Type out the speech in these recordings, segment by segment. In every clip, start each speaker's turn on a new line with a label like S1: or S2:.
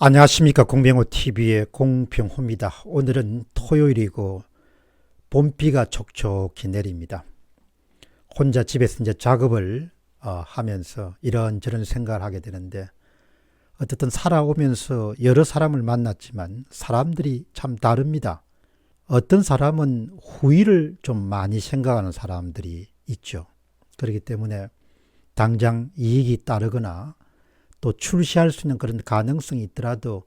S1: 안녕하십니까. 공병호TV의 공병호입니다. 오늘은 토요일이고 봄비가 촉촉히 내립니다. 혼자 집에서 이제 작업을 하면서 이런저런 생각을 하게 되는데, 어쨌든 살아오면서 여러 사람을 만났지만 사람들이 참 다릅니다. 어떤 사람은 후일을 좀 많이 생각하는 사람들이 있죠. 그렇기 때문에 당장 이익이 따르거나 또 출시할 수 있는 그런 가능성이 있더라도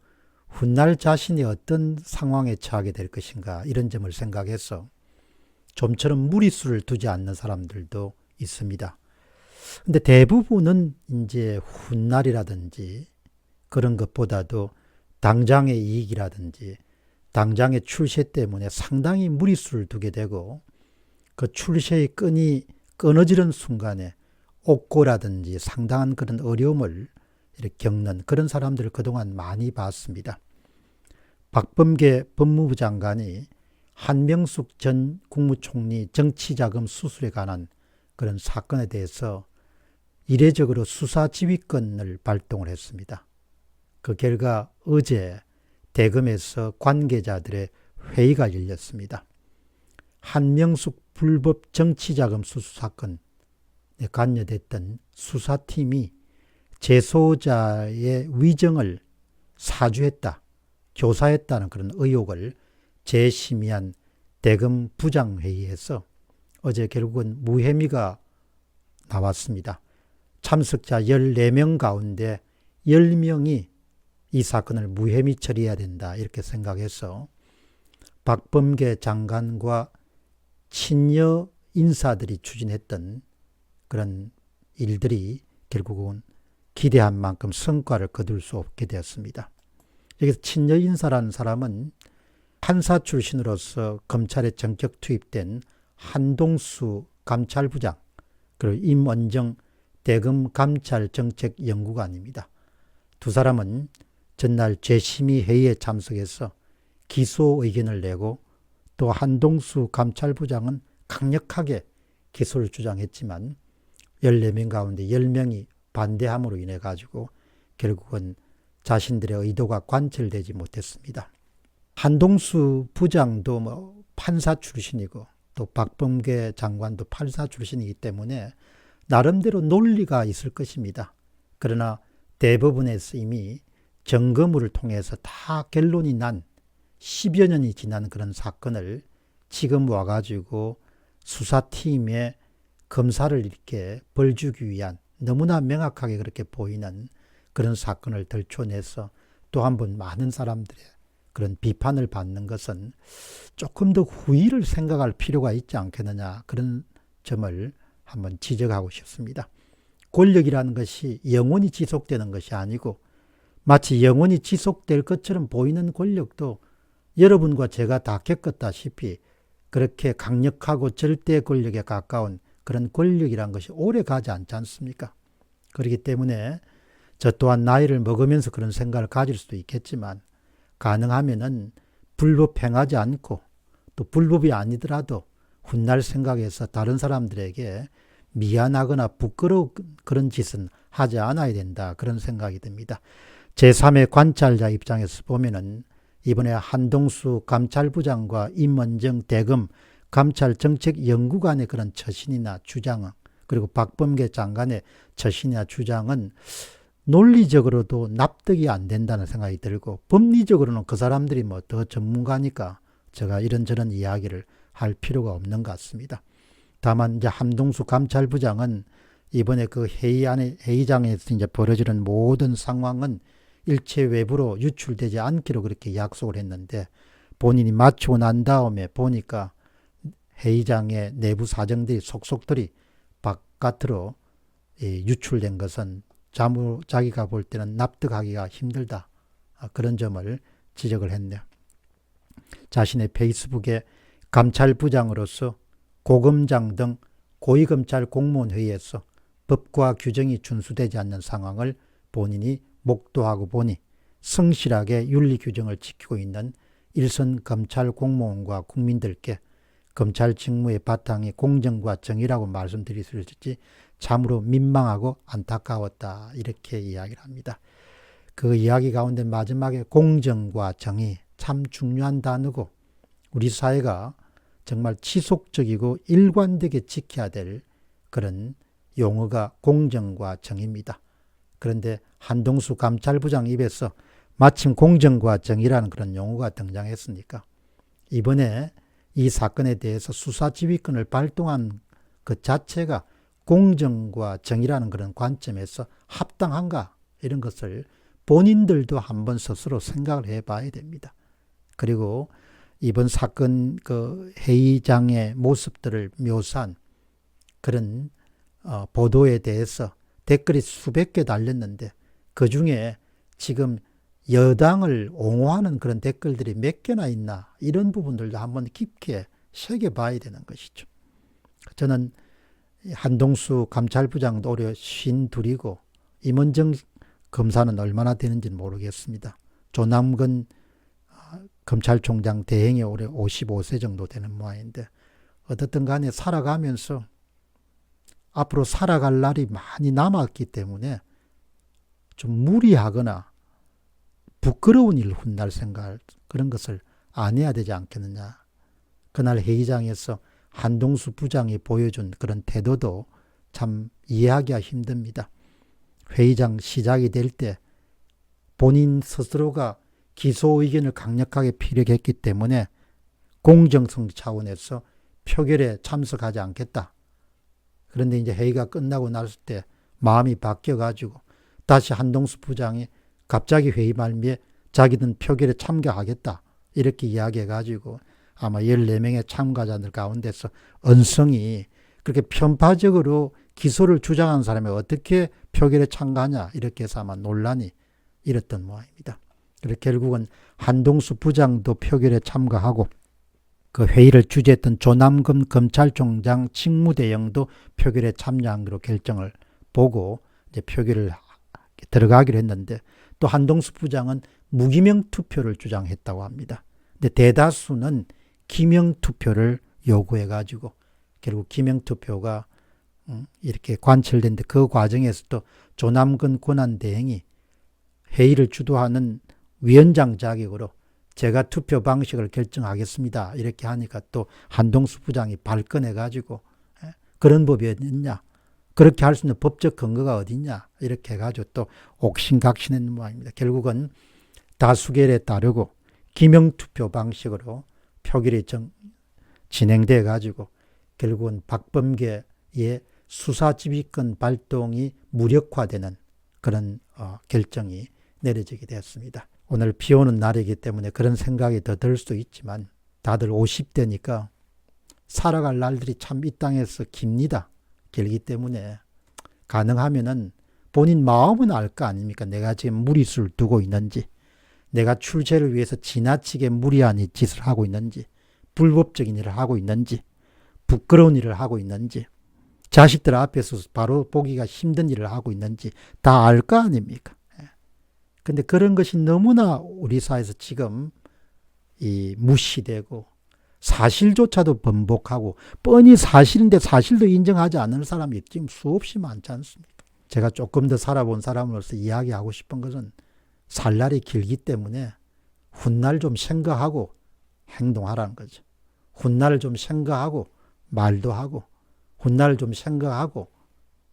S1: 훗날 자신이 어떤 상황에 처하게 될 것인가, 이런 점을 생각해서 좀처럼 무리수를 두지 않는 사람들도 있습니다. 근데 대부분은 이제 훗날이라든지 그런 것보다도 당장의 이익이라든지 당장의 출세 때문에 상당히 무리수를 두게 되고, 그 출세의 끈이 끊어지는 순간에 옥고라든지 상당한 그런 어려움을 이렇게 겪는 그런 사람들을 그동안 많이 봤습니다. 박범계 법무부 장관이 한명숙 전 국무총리 정치자금 수술에 관한 그런 사건에 대해서 이례적으로 수사지휘권을 발동을 했습니다. 그 결과 어제 대검에서 관계자들의 회의가 열렸습니다. 한명숙 불법 정치자금 수수 사건에 관여됐던 수사팀이 재소자의 위정을 사주했다, 교사했다는 그런 의혹을 재심의한 대검 부장회의에서 어제 결국은 무혐의가 나왔습니다. 참석자 14명 가운데 10명이 이 사건을 무혐의 처리해야 된다, 이렇게 생각해서 박범계 장관과 친여 인사들이 추진했던 그런 일들이 결국은 기대한 만큼 성과를 거둘 수 없게 되었습니다. 여기서 친여 인사라는 사람은 판사 출신으로서 검찰에 전격 투입된 한동수 감찰부장, 그리고 임원정 대검 감찰정책연구관입니다. 두 사람은 전날 재심의 회의에 참석해서 기소 의견을 내고, 또 한동수 감찰부장은 강력하게 기소를 주장했지만 14명 가운데 10명이 반대함으로 인해 가지고 결국은 자신들의 의도가 관철되지 못했습니다. 한동수 부장도 판사 출신이고 또 박범계 장관도 판사 출신이기 때문에 나름대로 논리가 있을 것입니다. 그러나 대법원에서 이미 점검을 통해서 다 결론이 난 10여 년이 지난 그런 사건을 지금 와가지고 수사팀의 검사를 이렇게 벌 주기 위한, 너무나 명확하게 그렇게 보이는 그런 사건을 들춰내서 또 한 번 많은 사람들의 그런 비판을 받는 것은 조금 더 후일을 생각할 필요가 있지 않겠느냐, 그런 점을 한번 지적하고 싶습니다. 권력이라는 것이 영원히 지속되는 것이 아니고, 마치 영원히 지속될 것처럼 보이는 권력도 여러분과 제가 다 겪었다시피 그렇게 강력하고 절대 권력에 가까운 그런 권력이란 것이 오래 가지 않지 않습니까? 그렇기 때문에 저 또한 나이를 먹으면서 그런 생각을 가질 수도 있겠지만, 가능하면은 불법 행하지 않고 또 불법이 아니더라도 훗날 생각해서 다른 사람들에게 미안하거나 부끄러운 그런 짓은 하지 않아야 된다, 그런 생각이 듭니다. 제3의 관찰자 입장에서 보면은 이번에 한동수 감찰부장과 임원정 대검 감찰정책연구관의 그런 처신이나 주장은, 그리고 박범계 장관의 처신이나 주장은 논리적으로도 납득이 안 된다는 생각이 들고, 법리적으로는 그 사람들이 더 전문가니까 제가 이런저런 이야기를 할 필요가 없는 것 같습니다. 다만 이제 한동수 감찰부장은 이번에 그 회의장에서 이제 벌어지는 모든 상황은 일체 외부로 유출되지 않기로 그렇게 약속을 했는데, 본인이 마치고 난 다음에 보니까 회의장의 내부 사정들이 속속들이 바깥으로 유출된 것은 자기가 볼 때는 납득하기가 힘들다, 그런 점을 지적을 했네요. 자신의 페이스북에 감찰부장으로서 고검장 등 고위검찰 공무원 회의에서 법과 규정이 준수되지 않는 상황을 본인이 목도하고 보니 성실하게 윤리 규정을 지키고 있는 일선 검찰 공무원과 국민들께 검찰 직무의 바탕이 공정과 정의라고 말씀드릴 수 있을지 참으로 민망하고 안타까웠다, 이렇게 이야기를 합니다. 그 이야기 가운데 마지막에 공정과 정의 참 중요한 단어고 우리 사회가 정말 지속적이고 일관되게 지켜야 될 그런 용어가 공정과 정의입니다. 그런데 한동수 감찰부장 입에서 마침 공정과 정의라는 그런 용어가 등장했으니까 이번에 이 사건에 대해서 수사지휘권을 발동한 그 자체가 공정과 정의라는 그런 관점에서 합당한가 이런 것을 본인들도 한번 스스로 생각을 해봐야 됩니다. 그리고 이번 사건 그 회의장의 모습들을 묘사한 그런 보도에 대해서 댓글이 수백 개 달렸는데 그중에 지금 여당을 옹호하는 그런 댓글들이 몇 개나 있나 이런 부분들도 한번 깊게 새겨봐야 되는 것이죠. 저는 한동수 감찰부장도 올해 52이고 임원정 검사는 얼마나 되는지는 모르겠습니다. 조남근 검찰총장 대행이 올해 55세 정도 되는 모양인데 어떻든 간에 살아가면서 앞으로 살아갈 날이 많이 남았기 때문에 좀 무리하거나 부끄러운 일 훗날 생각 그런 것을 안 해야 되지 않겠느냐. 그날 회의장에서 한동수 부장이 보여준 그런 태도도 참 이해하기가 힘듭니다. 회의장 시작이 될 때 본인 스스로가 기소 의견을 강력하게 피력했기 때문에 공정성 차원에서 표결에 참석하지 않겠다. 그런데 이제 회의가 끝나고 났을 때 마음이 바뀌어가지고 다시 한동수 부장이 갑자기 회의 말미에 자기는 표결에 참가하겠다. 이렇게 이야기해가지고 아마 14명의 참가자들 가운데서 언성이 그렇게 편파적으로 기소를 주장한 사람이 어떻게 표결에 참가하냐 이렇게 해서 아마 논란이 일었던 모양입니다. 그래서 결국은 한동수 부장도 표결에 참가하고 그 회의를 주재했던 조남근 검찰총장 직무대행도 표결에 참여하기로 결정을 보고 이제 표결을 들어가기로 했는데 또 한동수 부장은 무기명 투표를 주장했다고 합니다. 근데 대다수는 기명 투표를 요구해가지고 결국 기명 투표가 이렇게 관철됐는데 그 과정에서 또 조남근 권한대행이 회의를 주도하는 위원장 자격으로 제가 투표 방식을 결정하겠습니다. 이렇게 하니까 또 한동수 부장이 발끈해가지고 그런 법이 어딨냐. 그렇게 할 수 있는 법적 근거가 어딨냐. 이렇게 해가지고 또 옥신각신했는 모양입니다. 결국은 다수결에 따르고 기명투표 방식으로 표결이 진행돼 가지고 결국은 박범계의 수사지휘권 발동이 무력화되는 그런 결정이 내려지게 되었습니다. 오늘 비 오는 날이기 때문에 그런 생각이 더 들 수도 있지만 다들 50대니까 살아갈 날들이 참 이 땅에서 깁니다. 길기 때문에 가능하면은 본인 마음은 알 거 아닙니까? 내가 지금 무리수를 두고 있는지, 내가 출세를 위해서 지나치게 무리한 짓을 하고 있는지, 불법적인 일을 하고 있는지, 부끄러운 일을 하고 있는지, 자식들 앞에서 바로 보기가 힘든 일을 하고 있는지 다 알 거 아닙니까? 근데 그런 것이 너무나 우리 사회에서 지금 무시되고 사실조차도 번복하고 뻔히 사실인데 사실도 인정하지 않는 사람이 지금 수없이 많지 않습니까? 제가 조금 더 살아본 사람으로서 이야기하고 싶은 것은 살 날이 길기 때문에 훗날 좀 생각하고 행동하라는 거죠. 훗날을 좀 생각하고 말도 하고 훗날을 좀 생각하고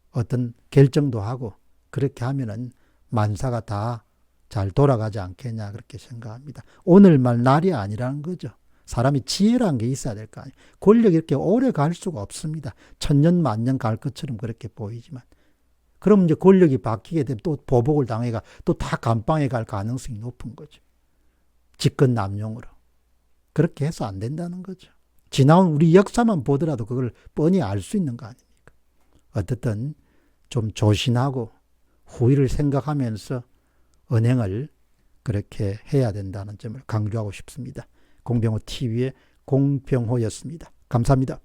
S1: 어떤 결정도 하고 그렇게 하면은 만사가 다 잘 돌아가지 않겠냐 그렇게 생각합니다. 오늘 말 날이 아니라는 거죠. 사람이 지혜라는 게 있어야 될 거 아니에요. 권력이 이렇게 오래 갈 수가 없습니다. 천년 만년 갈 것처럼 그렇게 보이지만 그럼 이제 권력이 바뀌게 되면 또 보복을 당해가 또 다 감방에 갈 가능성이 높은 거죠. 집권 남용으로. 그렇게 해서 안 된다는 거죠. 지나온 우리 역사만 보더라도 그걸 뻔히 알 수 있는 거 아닙니까? 어쨌든 좀 조신하고 후일을 생각하면서 은행을 그렇게 해야 된다는 점을 강조하고 싶습니다. 공병호 TV의 공병호였습니다. 감사합니다.